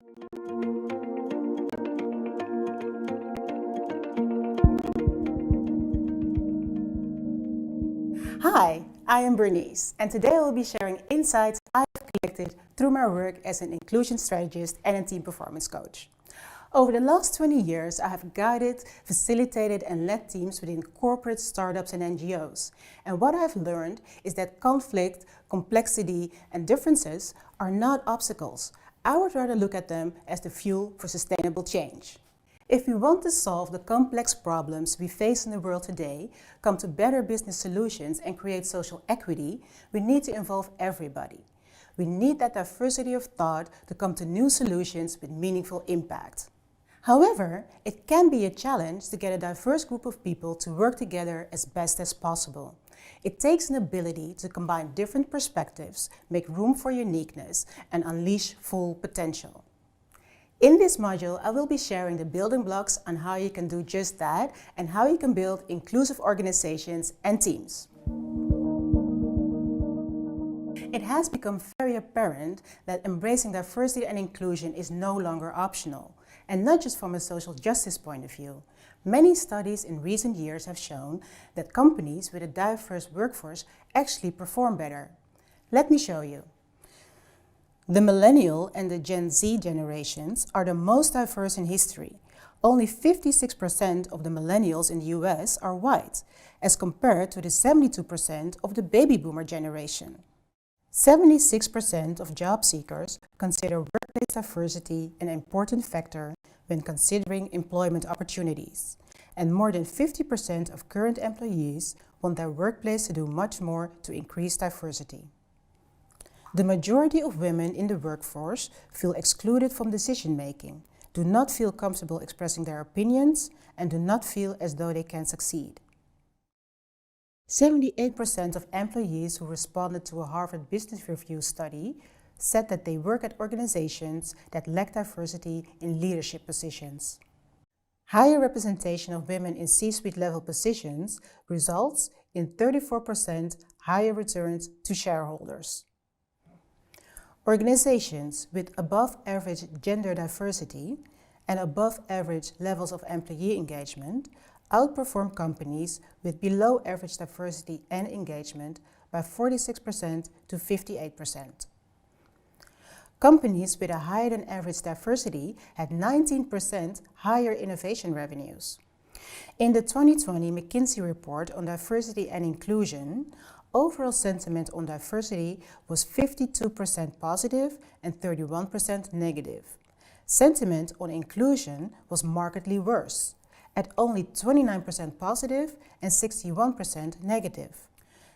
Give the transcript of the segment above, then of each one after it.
Hi, I am Bernice, and today I will be sharing insights I've collected through my work as an inclusion strategist and a team performance coach. Over the last 20 years, I have guided, facilitated, and led teams within corporate startups and NGOs. And what I've learned is that conflict, complexity, and differences are not obstacles. I would rather look at them as the fuel for sustainable change. If we want to solve the complex problems we face in the world today, come to better business solutions, and create social equity, we need to involve everybody. We need that diversity of thought to come to new solutions with meaningful impact. However, it can be a challenge to get a diverse group of people to work together as best as possible. It takes an ability to combine different perspectives, make room for uniqueness, and unleash full potential. In this module, I will be sharing the building blocks on how you can do just that and how you can build inclusive organizations and teams. It has become very apparent that embracing diversity and inclusion is no longer optional, and not just from a social justice point of view. Many studies in recent years have shown that companies with a diverse workforce actually perform better. Let me show you. The Millennial and the Gen Z generations are the most diverse in history. Only 56% of the millennials in the US are white, as compared to the 72% of the baby boomer generation. 76% of job seekers consider workplace diversity an important factor when considering employment opportunities, and more than 50% of current employees want their workplace to do much more to increase diversity. The majority of women in the workforce feel excluded from decision-making, do not feel comfortable expressing their opinions, and do not feel as though they can succeed. 78% of employees who responded to a Harvard Business Review study said that they work at organizations that lack diversity in leadership positions. Higher representation of women in C-suite level positions results in 34% higher returns to shareholders. Organizations with above average gender diversity and above average levels of employee engagement outperform companies with below average diversity and engagement by 46% to 58%. Companies with a higher than average diversity had 19% higher innovation revenues. In the 2020 McKinsey report on diversity and inclusion, overall sentiment on diversity was 52% positive and 31% negative. Sentiment on inclusion was markedly worse, at only 29% positive and 61% negative.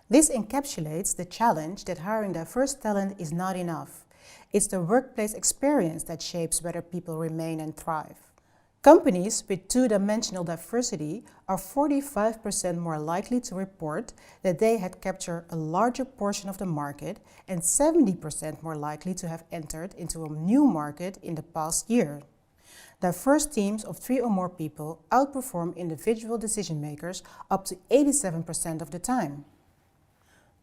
This encapsulates the challenge that hiring diverse talent is not enough. It's the workplace experience that shapes whether people remain and thrive. Companies with two-dimensional diversity are 45% more likely to report that they had captured a larger portion of the market and 70% more likely to have entered into a new market in the past year. Diverse teams of 3 or more people outperform individual decision makers up to 87% of the time.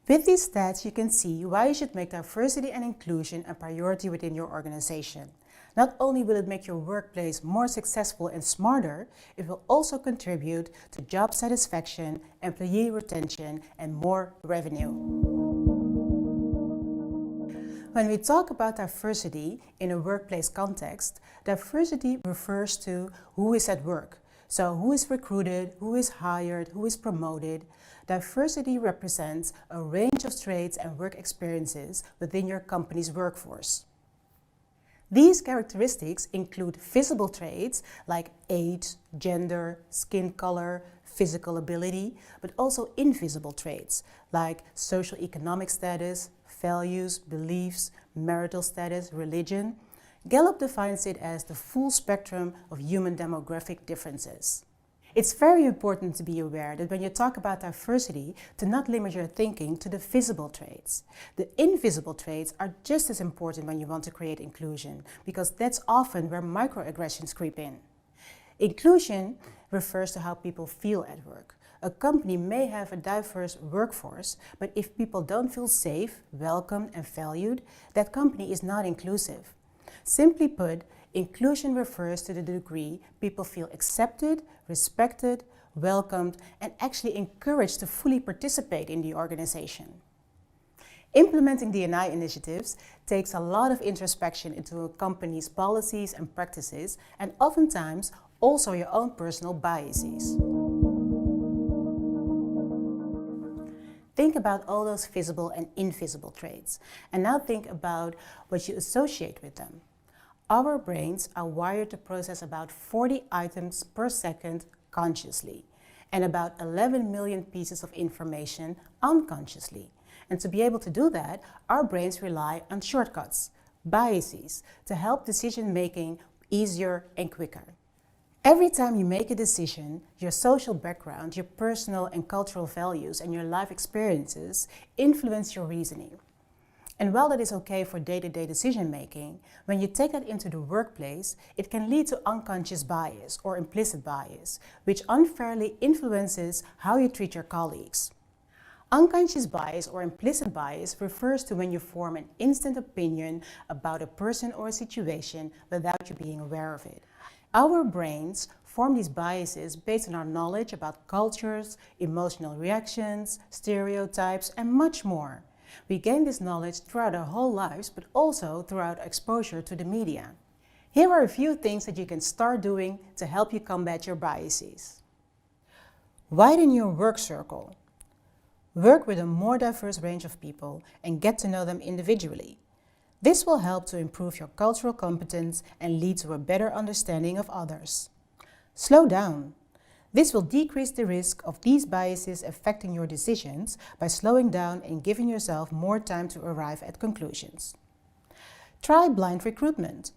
With these stats, you can see why you should make diversity and inclusion a priority within your organization. Not only will it make your workplace more successful and smarter, it will also contribute to job satisfaction, employee retention, and more revenue. When we talk about diversity in a workplace context, diversity refers to who is at work. So who is recruited, who is hired, who is promoted. Diversity represents a range of traits and work experiences within your company's workforce. These characteristics include visible traits like age, gender, skin color, physical ability, but also invisible traits like socioeconomic status, values, beliefs, marital status, religion. Gallup defines it as the full spectrum of human demographic differences. It's very important to be aware that when you talk about diversity, to not limit your thinking to the visible traits. The invisible traits are just as important when you want to create inclusion, because that's often where microaggressions creep in. Inclusion refers to how people feel at work. A company may have a diverse workforce, but if people don't feel safe, welcomed, and valued, that company is not inclusive. Simply put, inclusion refers to the degree people feel accepted, respected, welcomed, and actually encouraged to fully participate in the organization. Implementing D&I initiatives takes a lot of introspection into a company's policies and practices, and oftentimes also your own personal biases. Think about all those visible and invisible traits, and now think about what you associate with them. Our brains are wired to process about 40 items per second consciously, and about 11 million pieces of information unconsciously. And to be able to do that, our brains rely on shortcuts, biases, to help decision-making easier and quicker. Every time you make a decision, your social background, your personal and cultural values, and your life experiences influence your reasoning. And while that is okay for day-to-day decision-making, when you take that into the workplace, it can lead to unconscious bias or implicit bias, which unfairly influences how you treat your colleagues. Unconscious bias or implicit bias refers to when you form an instant opinion about a person or a situation without you being aware of it. Our brains form these biases based on our knowledge about cultures, emotional reactions, stereotypes, and much more. We gain this knowledge throughout our whole lives, but also throughout exposure to the media. Here are a few things that you can start doing to help you combat your biases. Widen your work circle. Work with a more diverse range of people and get to know them individually. This will help to improve your cultural competence and lead to a better understanding of others. Slow down. This will decrease the risk of these biases affecting your decisions by slowing down and giving yourself more time to arrive at conclusions. Try blind recruitment.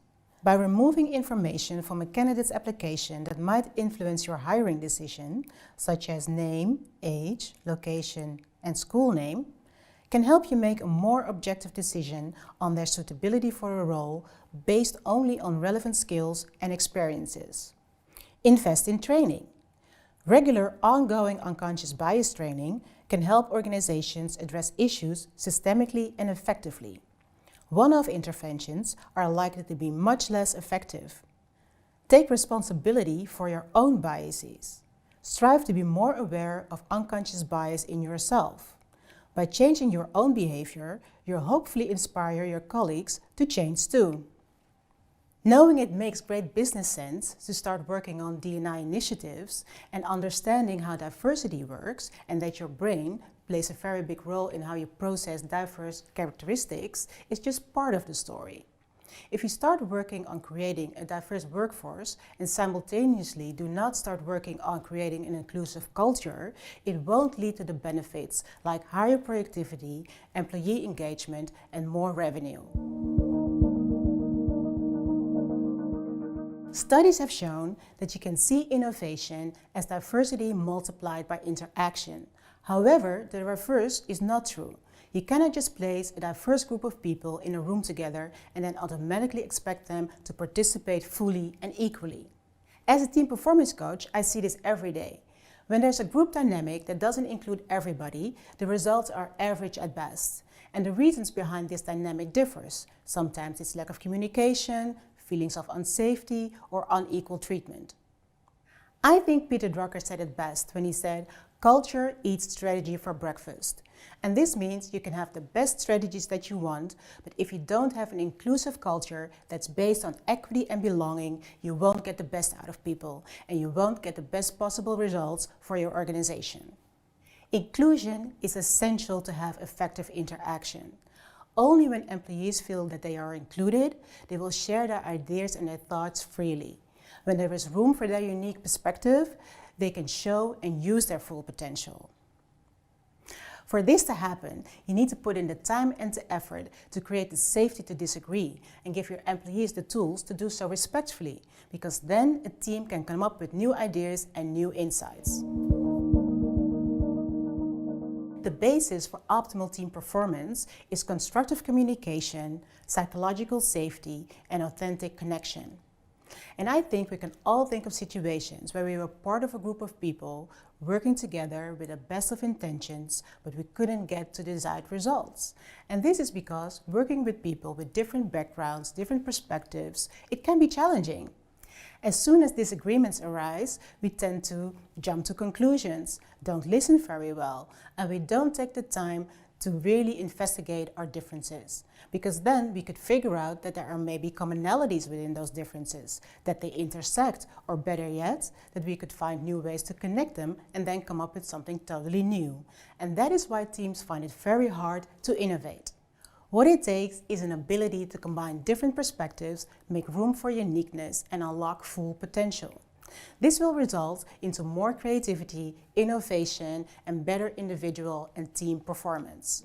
By removing information from a candidate's application that might influence your hiring decision, such as name, age, location, and school name, can help you make a more objective decision on their suitability for a role based only on relevant skills and experiences. Invest in training. Regular, ongoing unconscious bias training can help organizations address issues systemically and effectively. One-off interventions are likely to be much less effective. Take responsibility for your own biases. Strive to be more aware of unconscious bias in yourself. By changing your own behavior, you'll hopefully inspire your colleagues to change too. Knowing it makes great business sense to start working on D&I initiatives and understanding how diversity works and that your brain plays a very big role in how you process diverse characteristics is just part of the story. If you start working on creating a diverse workforce and simultaneously do not start working on creating an inclusive culture, it won't lead to the benefits like higher productivity, employee engagement, and more revenue. Studies have shown that you can see innovation as diversity multiplied by interaction. However, the reverse is not true. You cannot just place a diverse group of people in a room together and then automatically expect them to participate fully and equally. As a team performance coach, I see this every day. When there's a group dynamic that doesn't include everybody, the results are average at best. And the reasons behind this dynamic differs. Sometimes it's lack of communication, feelings of unsafety, or unequal treatment. I think Peter Drucker said it best when he said, "Culture eats strategy for breakfast." And this means you can have the best strategies that you want, but if you don't have an inclusive culture that's based on equity and belonging, you won't get the best out of people, and you won't get the best possible results for your organization. Inclusion is essential to have effective interaction. Only when employees feel that they are included, they will share their ideas and their thoughts freely. When there is room for their unique perspective, they can show and use their full potential. For this to happen, you need to put in the time and the effort to create the safety to disagree and give your employees the tools to do so respectfully, because then a team can come up with new ideas and new insights. The basis for optimal team performance is constructive communication, psychological safety, and authentic connection. And I think we can all think of situations where we were part of a group of people working together with the best of intentions, but we couldn't get to the desired results. And this is because working with people with different backgrounds, different perspectives, it can be challenging. As soon as disagreements arise, we tend to jump to conclusions, don't listen very well, and we don't take the time to really investigate our differences. Because then we could figure out that there are maybe commonalities within those differences, that they intersect, or better yet, that we could find new ways to connect them and then come up with something totally new. And that is why teams find it very hard to innovate. What it takes is an ability to combine different perspectives, make room for uniqueness, and unlock full potential. This will result into more creativity, innovation, and better individual and team performance.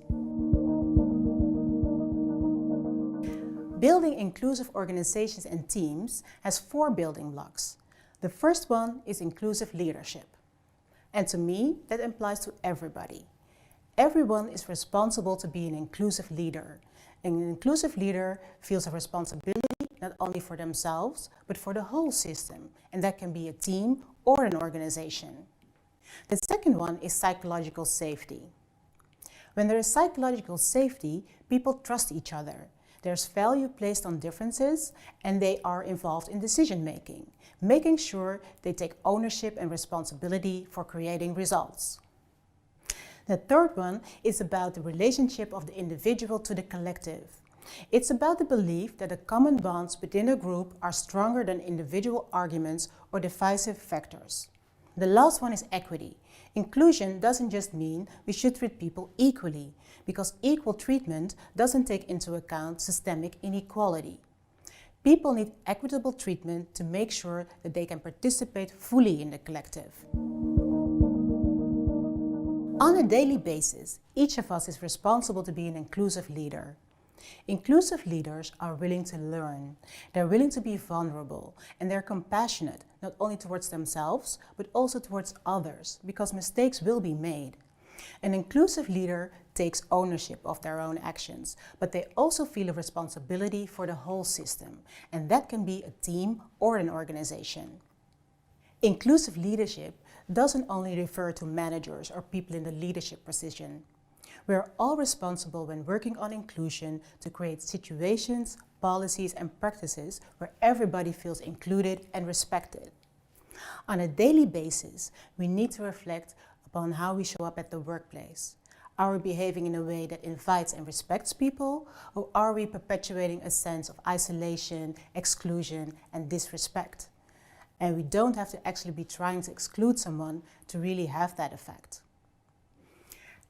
Building inclusive organizations and teams has 4 building blocks. The first one is inclusive leadership. And to me, that applies to everybody. Everyone is responsible to be an inclusive leader. An inclusive leader feels a responsibility not only for themselves, but for the whole system, and that can be a team or an organization. The second one is psychological safety. When there is psychological safety, people trust each other. There's value placed on differences, and they are involved in decision-making, making sure they take ownership and responsibility for creating results. The third one is about the relationship of the individual to the collective. It's about the belief that the common bonds within a group are stronger than individual arguments or divisive factors. The last one is equity. Inclusion doesn't just mean we should treat people equally, because equal treatment doesn't take into account systemic inequality. People need equitable treatment to make sure that they can participate fully in the collective. On a daily basis, each of us is responsible to be an inclusive leader. Inclusive leaders are willing to learn, they're willing to be vulnerable, and they're compassionate, not only towards themselves, but also towards others, because mistakes will be made. An inclusive leader takes ownership of their own actions, but they also feel a responsibility for the whole system, and that can be a team or an organization. Inclusive leadership doesn't only refer to managers or people in the leadership position. We are all responsible when working on inclusion to create situations, policies, and practices where everybody feels included and respected. On a daily basis, we need to reflect upon how we show up at the workplace. Are we behaving in a way that invites and respects people, or are we perpetuating a sense of isolation, exclusion, and disrespect? And we don't have to actually be trying to exclude someone to really have that effect.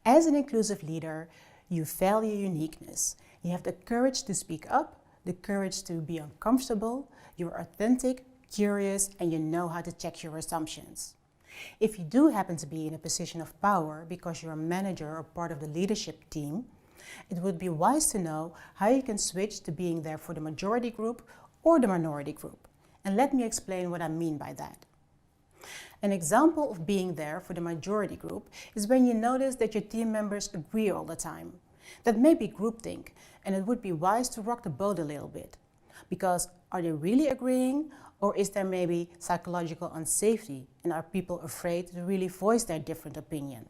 As an inclusive leader, you value uniqueness. You have the courage to speak up, the courage to be uncomfortable, you're authentic, curious, and you know how to check your assumptions. If you do happen to be in a position of power because you're a manager or part of the leadership team, it would be wise to know how you can switch to being there for the majority group or the minority group. And let me explain what I mean by that. An example of being there for the majority group is when you notice that your team members agree all the time. That may be groupthink, and it would be wise to rock the boat a little bit. Because are they really agreeing, or is there maybe psychological unsafety, and are people afraid to really voice their different opinion?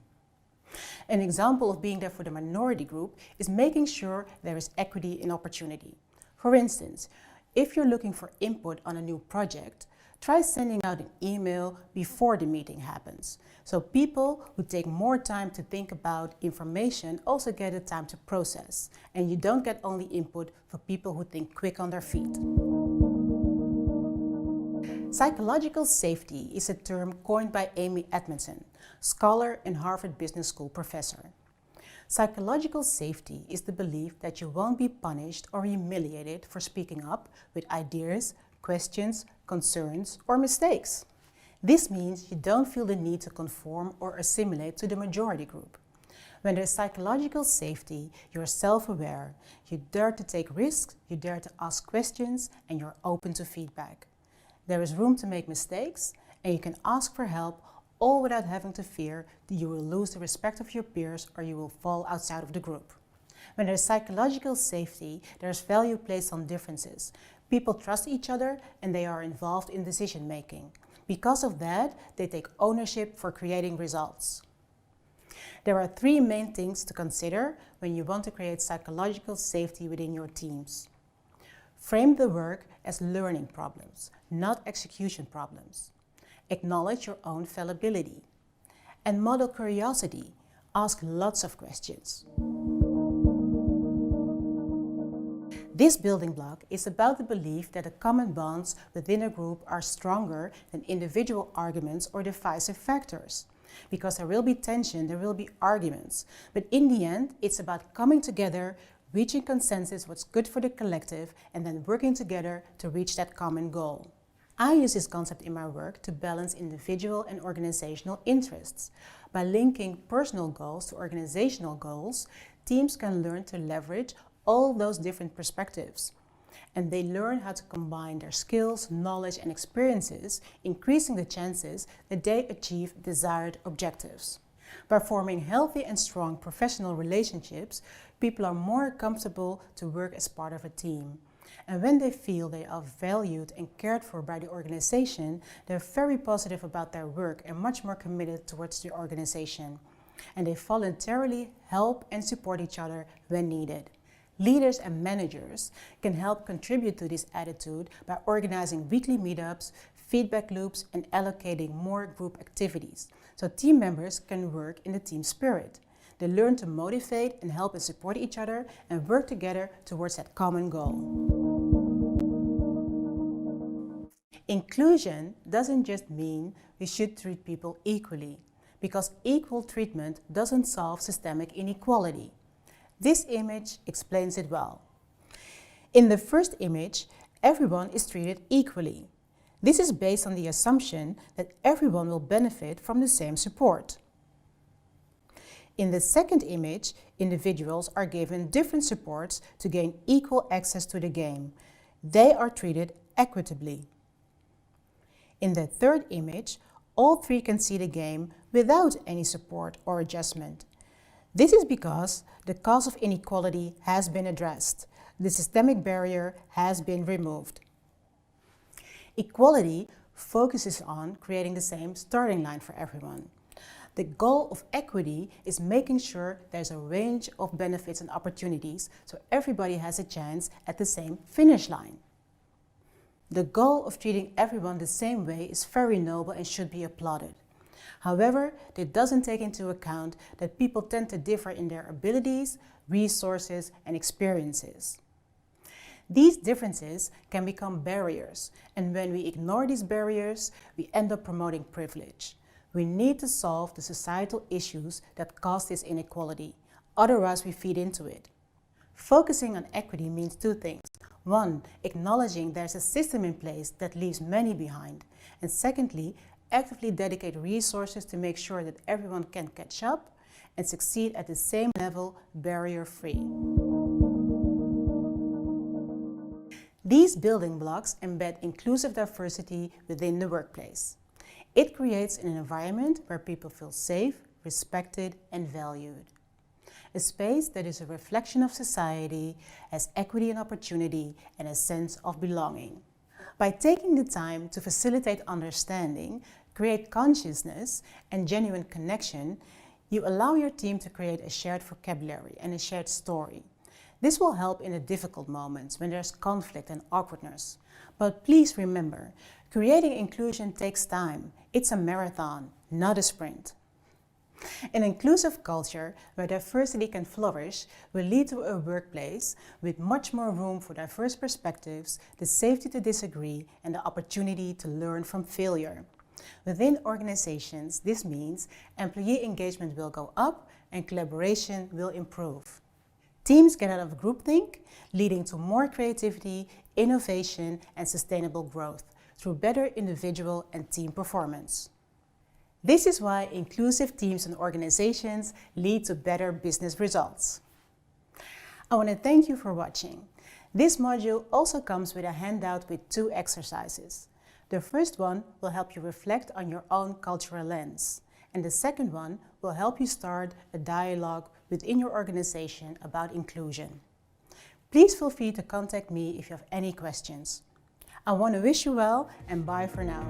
An example of being there for the minority group is making sure there is equity in opportunity. For instance, if you're looking for input on a new project, try sending out an email before the meeting happens. So people who take more time to think about information also get the time to process. And you don't get only input for people who think quick on their feet. Psychological safety is a term coined by Amy Edmondson, scholar and Harvard Business School professor. Psychological safety is the belief that you won't be punished or humiliated for speaking up with ideas, questions, concerns, or mistakes. This means you don't feel the need to conform or assimilate to the majority group. When there's psychological safety, you're self-aware, you dare to take risks, you dare to ask questions, and you're open to feedback. There is room to make mistakes, and you can ask for help, all without having to fear that you will lose the respect of your peers or you will fall outside of the group. When there's psychological safety, there's value placed on differences. People trust each other and they are involved in decision making. Because of that, they take ownership for creating results. There are 3 main things to consider when you want to create psychological safety within your teams. Frame the work as learning problems, not execution problems. Acknowledge your own fallibility. And model curiosity. Ask lots of questions. This building block is about the belief that the common bonds within a group are stronger than individual arguments or divisive factors. Because there will be tension, there will be arguments. But in the end, it's about coming together, reaching consensus, what's good for the collective, and then working together to reach that common goal. I use this concept in my work to balance individual and organizational interests. By linking personal goals to organizational goals, teams can learn to leverage all those different perspectives. And they learn how to combine their skills, knowledge, and experiences, increasing the chances that they achieve desired objectives. By forming healthy and strong professional relationships, people are more comfortable to work as part of a team. And when they feel they are valued and cared for by the organization, they're very positive about their work and much more committed towards the organization. And they voluntarily help and support each other when needed. Leaders and managers can help contribute to this attitude by organizing weekly meetups, feedback loops, and allocating more group activities, so team members can work in the team spirit. They learn to motivate and help and support each other and work together towards that common goal. Inclusion doesn't just mean we should treat people equally, because equal treatment doesn't solve systemic inequality. This image explains it well. In the first image, everyone is treated equally. This is based on the assumption that everyone will benefit from the same support. In the second image, individuals are given different supports to gain equal access to the game. They are treated equitably. In the third image, all 3 can see the game without any support or adjustment. This is because the cause of inequality has been addressed. The systemic barrier has been removed. Equality focuses on creating the same starting line for everyone. The goal of equity is making sure there's a range of benefits and opportunities so everybody has a chance at the same finish line. The goal of treating everyone the same way is very noble and should be applauded. However, it doesn't take into account that people tend to differ in their abilities, resources, and experiences. These differences can become barriers, and when we ignore these barriers, we end up promoting privilege. We need to solve the societal issues that cause this inequality, otherwise we feed into it. Focusing on equity means 2 things. 1, acknowledging there's a system in place that leaves many behind, and secondly, actively dedicate resources to make sure that everyone can catch up and succeed at the same level, barrier-free. These building blocks embed inclusive diversity within the workplace. It creates an environment where people feel safe, respected, and valued. A space that is a reflection of society, has equity and opportunity, and a sense of belonging. By taking the time to facilitate understanding, create consciousness, and genuine connection, you allow your team to create a shared vocabulary and a shared story. This will help in the difficult moments when there's conflict and awkwardness. But please remember, creating inclusion takes time. It's a marathon, not a sprint. An inclusive culture where diversity can flourish will lead to a workplace with much more room for diverse perspectives, the safety to disagree, and the opportunity to learn from failure. Within organizations, this means employee engagement will go up and collaboration will improve. Teams get out of groupthink, leading to more creativity, innovation, and sustainable growth through better individual and team performance. This is why inclusive teams and organizations lead to better business results. I want to thank you for watching. This module also comes with a handout with 2 exercises. The first one will help you reflect on your own cultural lens, and the second one will help you start a dialogue within your organization about inclusion. Please feel free to contact me if you have any questions. I want to wish you well and bye for now.